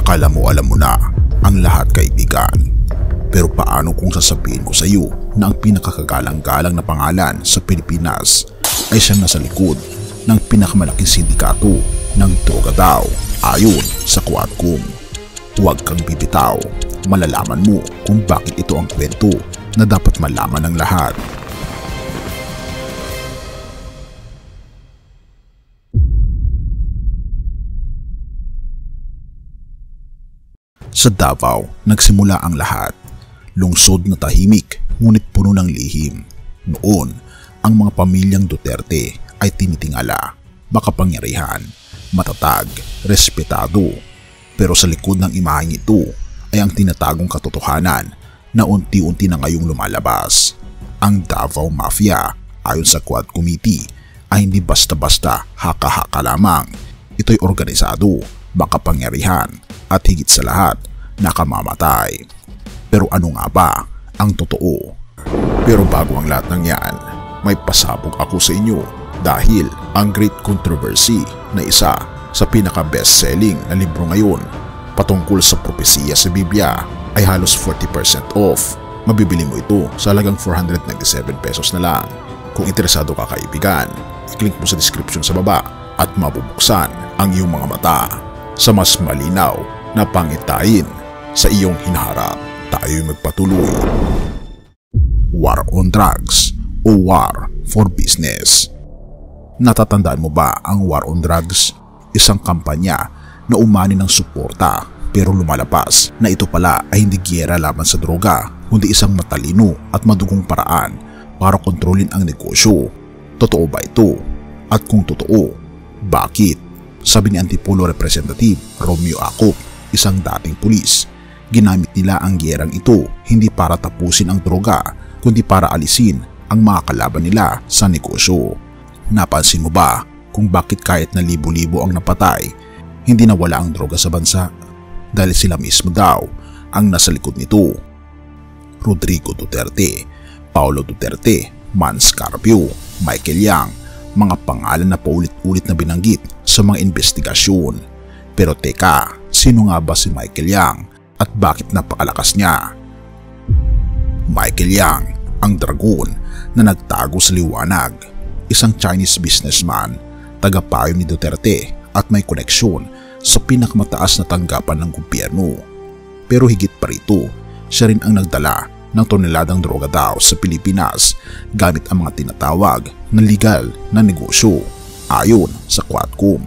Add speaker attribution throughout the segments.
Speaker 1: Akala mo alam mo na ang lahat, kaibigan. Pero paano kung sasabihin ko sa iyo na ang pinakakagalang-galang na pangalan sa Pilipinas ay siyang nasa likod ng pinakamalaking sindikato ng droga daw ayon sa Quadcom? Huwag kang bibitaw. Malalaman mo kung bakit ito ang kwento na dapat malaman ng lahat. Sa Davao, nagsimula ang lahat. Lungsod na tahimik, ngunit puno ng lihim. Noon, ang mga pamilyang Duterte ay tinitingala, makapangyarihan, matatag, respetado. Pero sa likod ng imaheng ito ay ang tinatagong katotohanan na unti-unti na ngayong lumalabas. Ang Davao Mafia, ayon sa Quad Committee, ay hindi basta-basta haka-haka lamang. Ito'y organisado, makapangyarihan, at higit sa lahat, nakamamatay. Pero ano nga ba ang totoo? Pero bago ang lahat ng yan, may pasabog ako sa inyo dahil ang Great Controversy na isa sa pinaka-best-selling na libro ngayon patungkol sa propesiya sa Biblia ay halos 40% off. Mabibili mo ito sa halagang 497 pesos na lang. Kung interesado ka, kaibigan, i-click mo sa description sa baba at mabubuksan ang iyong mga mata sa mas malinaw na pangitain sa iyong hinaharap. Tayo'y magpatuloy. War on Drugs o War for Business. Natatandaan mo ba ang War on Drugs? Isang kampanya na umani ng suporta pero lumalapas na ito pala ay hindi giyera laban sa droga, kundi isang matalino at madugong paraan para kontrolin ang negosyo. Totoo ba ito? At kung totoo, bakit? Sabi ni Antipolo Representative Romeo Acop, isang dating pulis, ginamit nila ang giyerang ito hindi para tapusin ang droga, kundi para alisin ang mga kalaban nila sa negosyo. Napansin mo ba kung bakit kahit na libo-libo ang napatay, hindi nawala ang droga sa bansa? Dahil sila mismo daw ang nasa likod nito. Rodrigo Duterte, Paulo Duterte, Mans Carpio, Michael Yang, mga pangalan na paulit-ulit na binanggit sa mga investigasyon. Pero teka, sino nga ba si Michael Yang at bakit napakalakas niya? Michael Yang, ang dragon na nagtago sa liwanag, isang Chinese businessman, tagapayo ni Duterte at may koneksyon sa pinakamataas na tanggapan ng gobyerno. Pero higit pa rito, siya rin ang nagdala ng toneladang droga daw sa Pilipinas gamit ang mga tinatawag na legal na negosyo ayon sa Quadcom.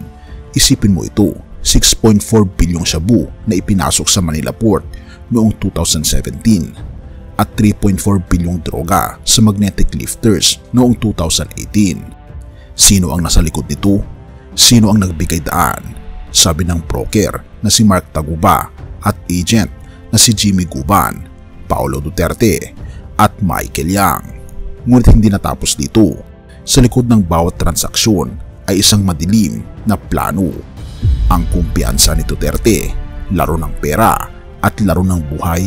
Speaker 1: Isipin mo ito, 6.4 bilyong shabu na ipinasok sa Manila Port noong 2017 at 3.4 bilyong droga sa magnetic lifters noong 2018. Sino ang nasa likod nito? Sino ang nagbigay daan? Sabi ng broker na si Mark Taguba at agent na si Jimmy Guban, Paulo Duterte at Michael Yang. Ngunit hindi natapos dito. Sa likod ng bawat transaksyon ay isang madilim na plano. Ang kumpiyansa ni Duterte, laro ng pera at laro ng buhay.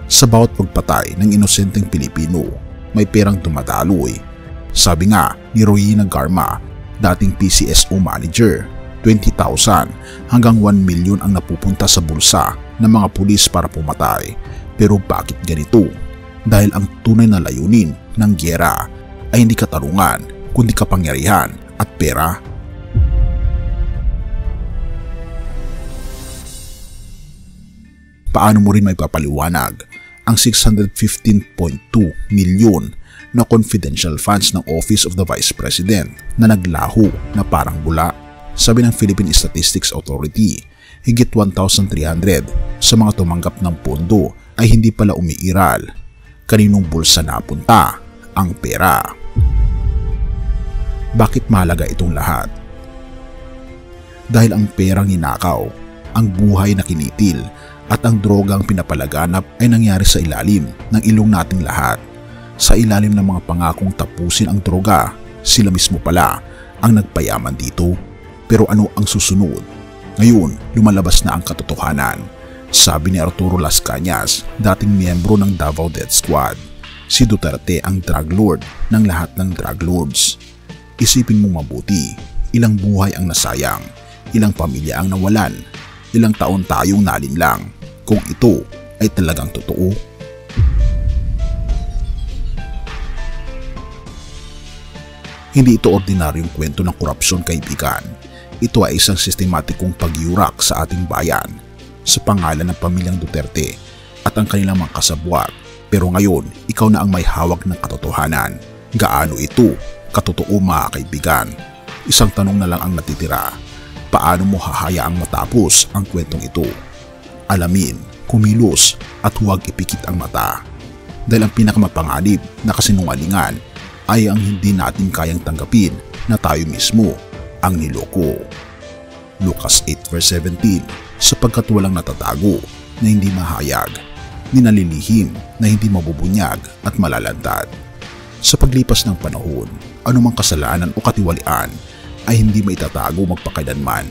Speaker 1: Sa bawat pagpatay ng inosenteng Pilipino, may perang dumadaloy. Sabi nga ni Royina Garma, dating PCSO manager, 20,000 hanggang 1 million ang napupunta sa bulsa ng mga pulis para pumatay. Pero bakit ganito? Dahil ang tunay na layunin ng giyera ay hindi katarungan kundi kapangyarihan at pera. Paano mo rin may papaliwanag ang 615.2 milyon na confidential funds ng Office of the Vice President na naglaho na parang bula? Sabi ng Philippine Statistics Authority, higit 1,300 sa mga tumanggap ng pondo ay hindi pala umiiral. Kaninong bulsa napunta ang pera? Bakit mahalaga itong lahat? Dahil ang perang ninakaw, ang buhay na kinitil at ang drogang pinapalaganap ay nangyari sa ilalim ng ilong nating lahat. Sa ilalim ng mga pangakong tapusin ang droga, sila mismo pala ang nagpayaman dito. Pero ano ang susunod? Ngayon, lumalabas na ang katotohanan. Sabi ni Arturo Las Cañas, dating miyembro ng Davao Death Squad, si Duterte ang drug lord ng lahat ng drug lords. Isipin mong mabuti, ilang buhay ang nasayang, ilang pamilya ang nawalan, ilang taon tayong nalinlang kung ito ay talagang totoo. Hindi ito ordinaryong kwento ng korupsyon, kaibigan. Ito ay isang sistematikong pagyurak sa ating bayan sa pangalan ng pamilyang Duterte at ang kanilang mga kasabwat. Pero ngayon, ikaw na ang may hawak ng katotohanan. Gaano ito katotoo, mga kaibigan? Isang tanong na lang ang natitira. Paano mo hahayaang matapos ang kwentong ito? Alamin, kumilos at huwag ipikit ang mata. Dahil ang pinakamapanganib na kasinungalingan ay ang hindi natin kayang tanggapin na tayo mismo ang niloko. Lucas 8:17, sapagkat walang natatago na hindi mahayag, ninalilihim na hindi mabubunyag at malalantad. Sa paglipas ng panahon, anumang kasalanan o katiwalian ay hindi maitatago magpakailanman.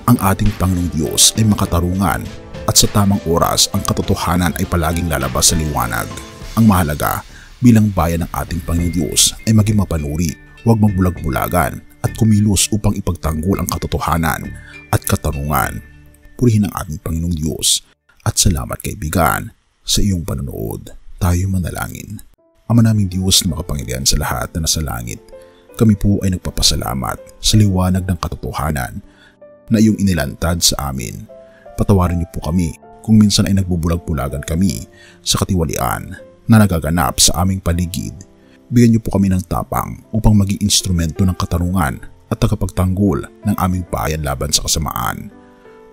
Speaker 1: Ang ating Panginoong Diyos ay makatarungan at sa tamang oras ang katotohanan ay palaging lalabas sa liwanag. Ang mahalaga bilang bayan ng ating Panginoong Diyos ay maging mapanuri, huwag magbulag-bulagan at kumilos upang ipagtanggol ang katotohanan at katarungan. Purihin ang ating Panginoong Diyos at salamat, kaibigan, sa iyong panonood. Tayo manalangin. Ama naming Diyos na makapangyarihan sa lahat na nasa langit, kami po ay nagpapasalamat sa liwanag ng katotohanan na iyong inilantad sa amin. Patawarin niyo po kami kung minsan ay nagbubulag-bulagan kami sa katiwalian na nagaganap sa aming paligid. Bigyan niyo po kami ng tapang upang maging instrumento ng katarungan at tagapagtanggol ng aming bayan laban sa kasamaan.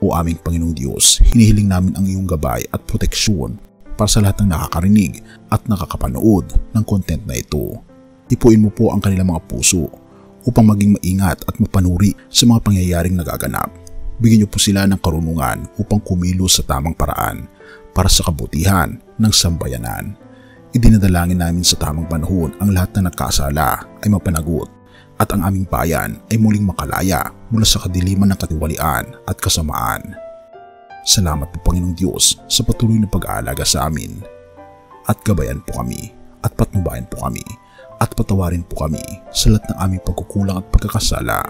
Speaker 1: O aming Panginoong Diyos, hinihiling namin ang iyong gabay at proteksyon para sa lahat ng nakakarinig at nakakapanood ng content na ito. Ipuin mo po ang kanilang mga puso upang maging maingat at mapanuri sa mga pangyayaring nagaganap. Bigyan niyo po sila ng karunungan upang kumilos sa tamang paraan para sa kabutihan ng sambayanan. Idinadalangin namin sa tamang panahon ang lahat na nagkasala ay mapanagot at ang aming bayan ay muling makalaya mula sa kadiliman ng katiwalian at kasamaan. Salamat po, Panginoong Diyos, sa patuloy na pag-aalaga sa amin. At gabayan po kami at patnubayan po kami at patawarin po kami sa lahat ng aming pagkukulang at pagkakasala,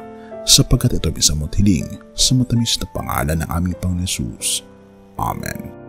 Speaker 1: sapagkat ito ay isang hiling sa matamis na pangalan ng aming Panginoon Hesus. Amen.